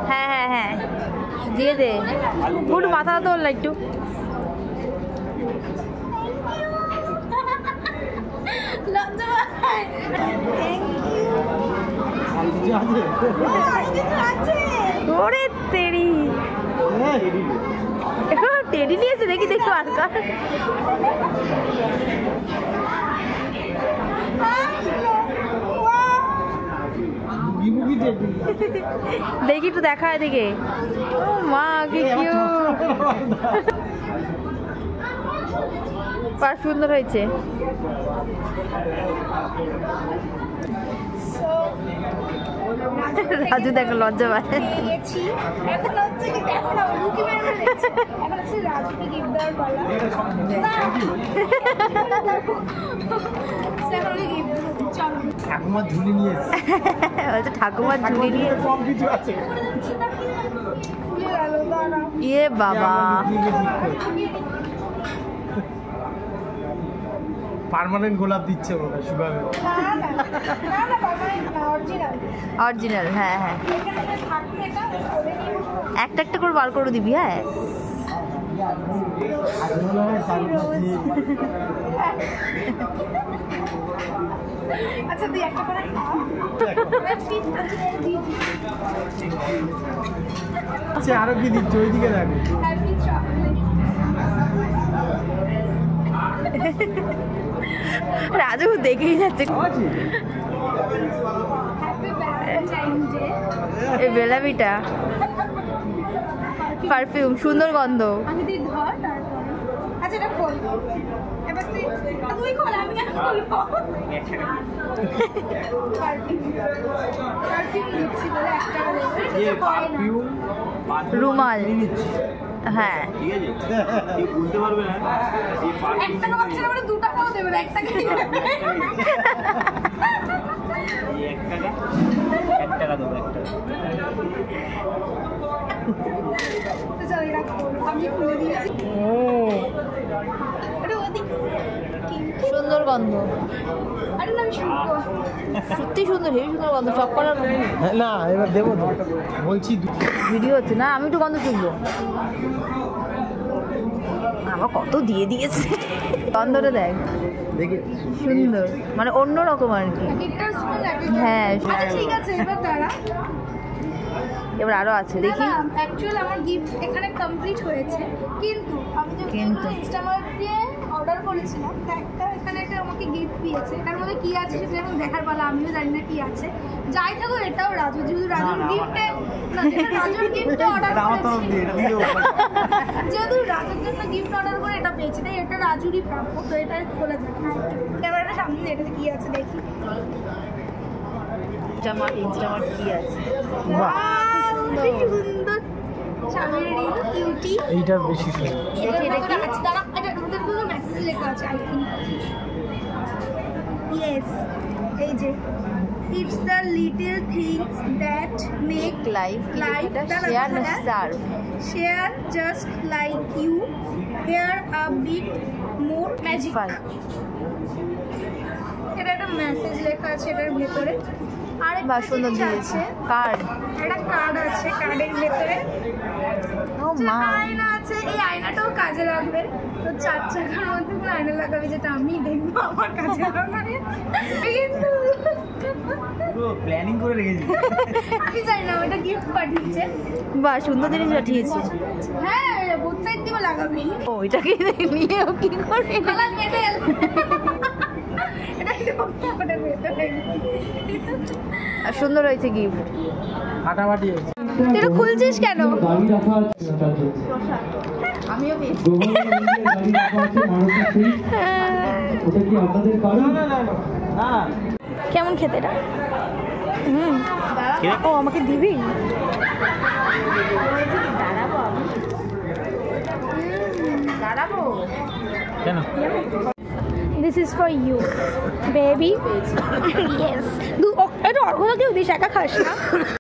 হ্যাঁ হ্যাঁ হ্যাঁ দিয়ে দে, পুরো মাথা তোল না একটু। ওরে তেরি, টেডি নিয়েছে দেখি দেখো আর কার। দেখি তো দেখা এদিকে। ও মা কি কিউট, পার সুন্দর হয়েছে। রাজু দেখো লজ্জা পায়। ঠাকুমার ঝুলি নিয়ে ঠাকুমার ঝুলি নিয়ে ইয়ে বাবা, পার্মানেন্ট গোলাপ দিচ্ছে ওরা শুকাবে। অরিজিনাল, হ্যাঁ হ্যাঁ একটা একটা করে বার করে দিবি। হ্যাঁ আচ্ছা তুই একটা করে আরো কি দিচ্ছ ওইদিকে দেখো। রাজু দেখেই যাচ্ছে। এই বেলাবিটা পারফিউম, সুন্দর গন্ধ। আচ্ছা এটা খোল, এবার তুই খোল, আমি কেন খুলবো? রুমাল, হ্যাঁ বলতে পারবে না একটা বাচ্চারা বলে 2 টাকাও দেবে না, 1 টাকা দেবে। 1 টাকা দেবো, 1 টাকা। সুন্দর গন্ধ, সত্যি সুন্দর, হেবি সুন্দর গন্ধ। সব করার না এবার দেবো তো বলছি, ভিডিও হচ্ছে না, আমি একটু গন্ধ শুনবো। আমার কত দিয়ে দিয়েছে, গন্ধটা দেখ দেখি সুন্দর, মানে অন্যরকম আর কি। হ্যাঁ ঠিক আছে, এবার দাঁড়া, এবার আরো আছে দেখি। অ্যাকচুয়ালি আমার গিফট এখানে কমপ্লিট হয়েছে, কিন্তু আমি যখন ইনস্টামার্ট দিয়ে অর্ডার করেছিলাম একটা এখানে একটা আমাকে গিফট দিয়েছে। এটার মধ্যে কি আছে সেটা এখন দেখার পালা, আমিও জানি না কি আছে। যাই থাকুক এটাও রাজু, যেহেতু রাজুর গিফটে রাজুর গিফটে অর্ডার করেছি, যেহেতু রাজুর জন্য গিফট অর্ডার করে এটা পেয়েছি, তাই এটা রাজুরই প্রাপ্য। তো এটা খোলা যাবে, ক্যামেরাটা সামনে, এটাতে কি আছে দেখি। ইনস্টামার্ট কি আছে, সুন্দর চামের রিং, কিউটি। এইটা বেশি সুন্দর। এটা কি আছে দাঁড়া, এটা ওদের কোনো মেসেজ লেখা আছে আই থিঙ্ক। ইয়েস, এই যে it's the little things that make life life share serve, share just like you, here a bit more magic. এটা একটা মেসেজ লেখা আছে এটার ভেতরে। আর বা সুন্দর দিয়েছে কার্ড, একটা কার্ড আছে, কার্ডের ভেতরে ও মা আয়না আছে। এই আয়নাটাও কাজে লাগবে। তো 4 চাকার মধ্যে কোনো আয়না লাগাবে যেটা আমি দেখবো আমার কাজে লাগাবে, কিন্তু পুরো প্ল্যানিং করে রেখেছি। আমি জানি না, ওটা গিফট পাঠিয়েছে। বা সুন্দর জিনিস পাঠিয়েছে। হ্যাঁ বোথ সাইড দিয়ে লাগাবে। ওইটাকে নিয়ে ও কি করবে, গলা কেটে গেল। এটা ভেতরে সুন্দর হয়েছে গিফট, ফাটাফাটি হয়েছে। এটা খুলছিস কেন? আমিও পেয়েছি। কেমন খেতে এটা? ও আমাকে দিবি? দাঁড়াবো কেন? This is for you, baby. Yes. এটা অর্ঘ্য দিস, একা খাস না।